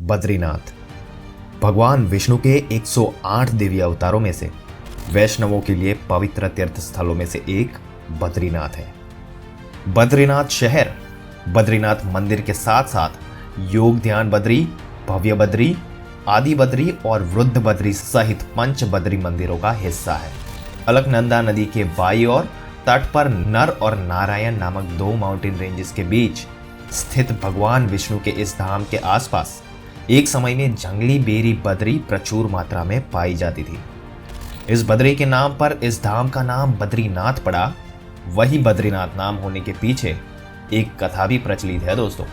बद्रीनाथ भगवान विष्णु के 108 देवी अवतारों में से वैष्णवों के लिए पवित्र तीर्थ स्थलों में से एक बद्रीनाथ है। बद्रीनाथ शहर बद्रीनाथ मंदिर के साथ साथ योग ध्यान बद्री, भव्य बद्री, आदि बद्री और वृद्ध बद्री सहित पंच बद्री मंदिरों का हिस्सा है। अलकनंदा नदी के बाईं ओर तट पर नर और नारायण नामक दो माउंटेन रेंजेस के बीच स्थित भगवान विष्णु के इस धाम के आसपास एक समय में जंगली बेरी बद्री प्रचुर मात्रा में पाई जाती थी। इस बद्री के नाम पर इस धाम का नाम बद्रीनाथ पड़ा। वही बद्रीनाथ नाम होने के पीछे एक कथा भी प्रचलित है दोस्तों।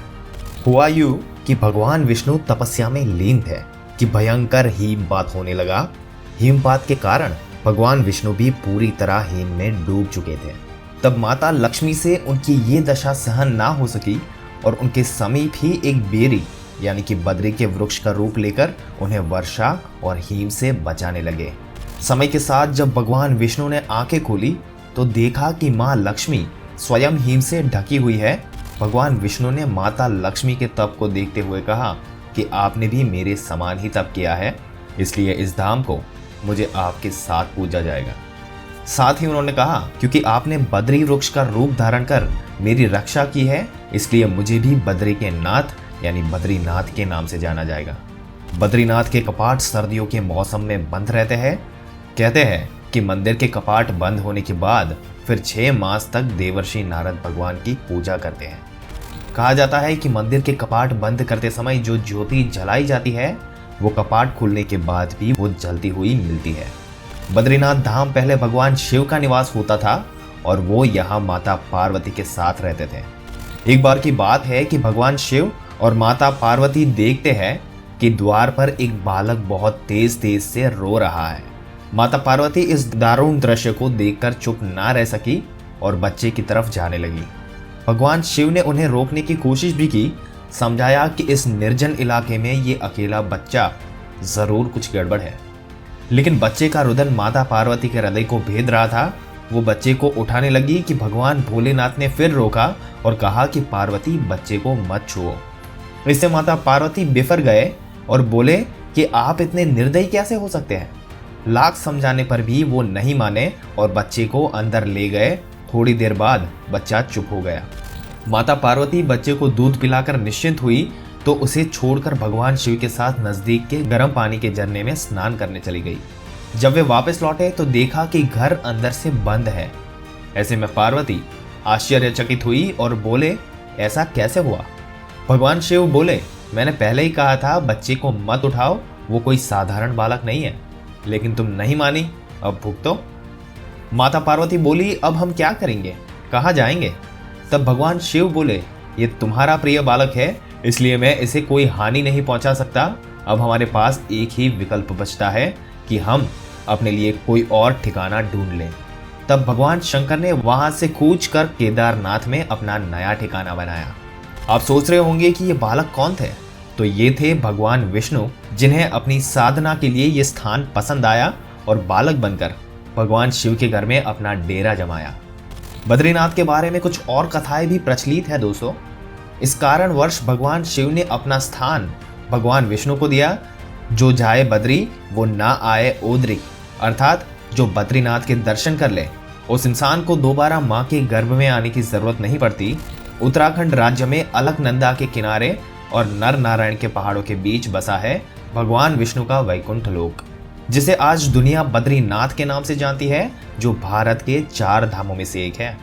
हुआ यूं कि भगवान विष्णु तपस्या में लीन थे कि भयंकर हिमपात होने लगा। हिमपात के कारण भगवान विष्णु भी पूरी तरह हिम में डूब चुके थे। तब माता लक्ष्मी से उनकी ये दशा सहन ना हो सकी और उनके समीप ही एक बेरी यानी कि बद्री के वृक्ष का रूप लेकर उन्हें वर्षा और हिम से बचाने लगे। समय के साथ जब भगवान विष्णु ने आंखें खोली तो देखा कि माँ लक्ष्मी स्वयं हिम से ढकी हुई है। भगवान विष्णु ने माता लक्ष्मी के तप को देखते हुए कहा कि आपने भी मेरे समान ही तप किया है, इसलिए इस धाम को मुझे आपके साथ पूजा जाएगा। साथ ही उन्होंने कहा क्योंकि आपने बद्री वृक्ष का रूप धारण कर मेरी रक्षा की है, इसलिए मुझे भी बद्री के नाथ यानी बद्रीनाथ के नाम से जाना जाएगा। बद्रीनाथ के कपाट सर्दियों के मौसम में बंद रहते हैं। कहते हैं कि मंदिर के कपाट बंद होने के बाद फिर 6 मास तक देवर्षि नारद भगवान की पूजा करते हैं। कहा जाता है कि मंदिर के कपाट बंद करते समय जो ज्योति जलाई जाती है वो कपाट खुलने के बाद भी वो जलती हुई मिलती है। बद्रीनाथ धाम पहले भगवान शिव का निवास होता था और वो यहाँ माता पार्वती के साथ रहते थे। एक बार की बात है कि भगवान शिव और माता पार्वती देखते हैं कि द्वार पर एक बालक बहुत तेज तेज से रो रहा है। माता पार्वती इस दारुण दृश्य को देखकर चुप ना रह सकी और बच्चे की तरफ जाने लगी। भगवान शिव ने उन्हें रोकने की कोशिश भी की, समझाया कि इस निर्जन इलाके में ये अकेला बच्चा जरूर कुछ गड़बड़ है। लेकिन बच्चे का रुदन माता पार्वती के हृदय को भेद रहा था। वो बच्चे को उठाने लगी कि भगवान भोलेनाथ ने फिर रोका और कहा कि पार्वती बच्चे को मत छुओ। इससे माता पार्वती बिफर गए और बोले कि आप इतने निर्दयी कैसे हो सकते हैं। लाख समझाने पर भी वो नहीं माने और बच्चे को अंदर ले गए। थोड़ी देर बाद बच्चा चुप हो गया। माता पार्वती बच्चे को दूध पिलाकर निश्चिंत हुई तो उसे छोड़कर भगवान शिव के साथ नजदीक के गर्म पानी के झरने में स्नान करने चली गई। जब वे वापस लौटे तो देखा कि घर अंदर से बंद है। ऐसे में पार्वती आश्चर्यचकित हुई और बोले, ऐसा कैसे हुआ। भगवान शिव बोले, मैंने पहले ही कहा था बच्चे को मत उठाओ, वो कोई साधारण बालक नहीं है, लेकिन तुम नहीं मानी, अब भुगतो। माता पार्वती बोली, अब हम क्या करेंगे, कहाँ जाएंगे। तब भगवान शिव बोले, ये तुम्हारा प्रिय बालक है, इसलिए मैं इसे कोई हानि नहीं पहुंचा सकता। अब हमारे पास एक ही विकल्प बचता है कि हम अपने लिए कोई और ठिकाना ढूंढ लें। तब भगवान शंकर ने वहां से कूच कर केदारनाथ में अपना नया ठिकाना बनाया। आप सोच रहे होंगे कि ये बालक कौन थे, तो ये थे भगवान विष्णु, जिन्हें अपनी साधना के लिए ये स्थान पसंद आया और बालक बनकर भगवान शिव के घर में अपना डेरा जमाया। बद्रीनाथ के बारे में कुछ और कथाएं भी प्रचलित है दोस्तों। इस कारण वर्ष भगवान शिव ने अपना स्थान भगवान विष्णु को दिया। जो जाए बद्री वो ना आए ओद्री, अर्थात जो बद्रीनाथ के दर्शन कर ले उस इंसान को दोबारा माँ के गर्भ में आने की जरूरत नहीं पड़ती। उत्तराखंड राज्य में अलकनंदा के किनारे और नर नारायण के पहाड़ों के बीच बसा है भगवान विष्णु का वैकुंठ लोक, जिसे आज दुनिया बद्रीनाथ के नाम से जानती है, जो भारत के 4 धामों में से एक है।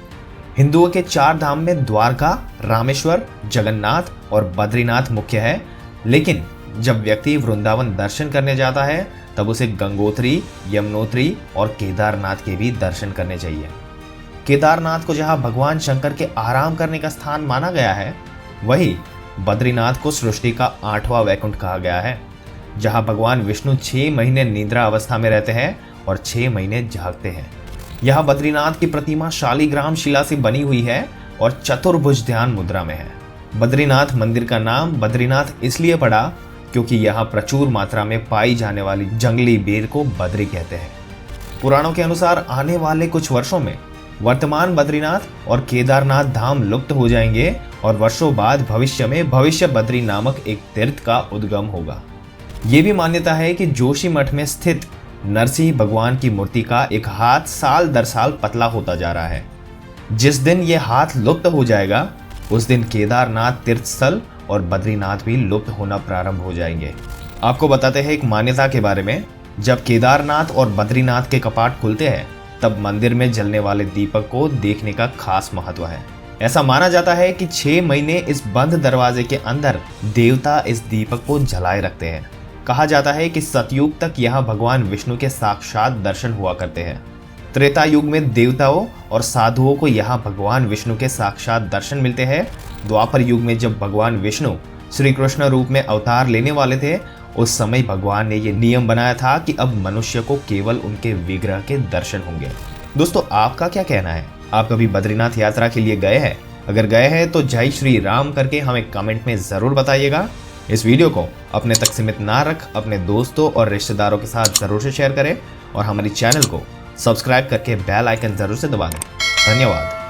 हिंदुओं के 4 धाम में द्वारका, रामेश्वर, जगन्नाथ और बद्रीनाथ मुख्य है। लेकिन जब व्यक्ति वृंदावन दर्शन करने जाता है तब उसे गंगोत्री, यमुनोत्री और केदारनाथ के भी दर्शन करने चाहिए। केदारनाथ को जहां भगवान शंकर के आराम करने का स्थान माना गया है, वही बद्रीनाथ को सृष्टि का 8वां वैकुंठ कहा गया है, जहां भगवान विष्णु 6 महीने निद्रा अवस्था में रहते हैं और 6 महीने जागते हैं। यह बद्रीनाथ की प्रतिमा शालिग्राम शिला से बनी हुई है और चतुर्भुज ध्यान मुद्रा में है। बद्रीनाथ मंदिर का नाम बद्रीनाथ इसलिए पड़ा क्योंकि यहाँ प्रचुर मात्रा में पाई जाने वाली जंगली बेर को बद्री कहते हैं। पुराणों के अनुसार आने वाले कुछ वर्षों में वर्तमान बद्रीनाथ और केदारनाथ धाम लुप्त हो जाएंगे और वर्षों बाद भविष्य में भविष्य बद्री नामक एक तीर्थ का उद्गम होगा। ये भी मान्यता है कि जोशी मठ में स्थित नरसिंह भगवान की मूर्ति का एक हाथ साल दर साल पतला होता जा रहा है। जिस दिन ये हाथ लुप्त हो जाएगा उस दिन केदारनाथ तीर्थ स्थल और बद्रीनाथ भी लुप्त होना प्रारंभ हो जाएंगे। आपको बताते हैं एक मान्यता के बारे में। जब केदारनाथ और बद्रीनाथ के कपाट खुलते हैं तब मंदिर में जलने वाले दीपक को देखने का खास महत्व है। ऐसा माना जाता है कि 6 महीने इस बंद दरवाजे के अंदर देवता इस दीपक को जलाए रखते हैं। कहा जाता है कि सतयुग तक यहाँ भगवान विष्णु के साक्षात दर्शन हुआ करते हैं। त्रेता युग में देवताओं और साधुओं को यहाँ भगवान विष्णु के साक्षात दर्शन मिलते हैं। द्वापर युग में जब भगवान विष्णु श्री कृष्ण रूप में अवतार लेने वाले थे उस समय भगवान ने ये नियम बनाया था कि अब मनुष्य को केवल उनके विग्रह के दर्शन होंगे। दोस्तों, आपका क्या कहना है? आप कभी बद्रीनाथ यात्रा के लिए गए हैं? अगर गए हैं तो जय श्री राम करके हमें कमेंट में जरूर बताइएगा। इस वीडियो को अपने तक सीमित ना रख अपने दोस्तों और रिश्तेदारों के साथ जरूर से शेयर करें और हमारी चैनल को सब्सक्राइब करके बेल आइकन जरूर से दबा दें। धन्यवाद।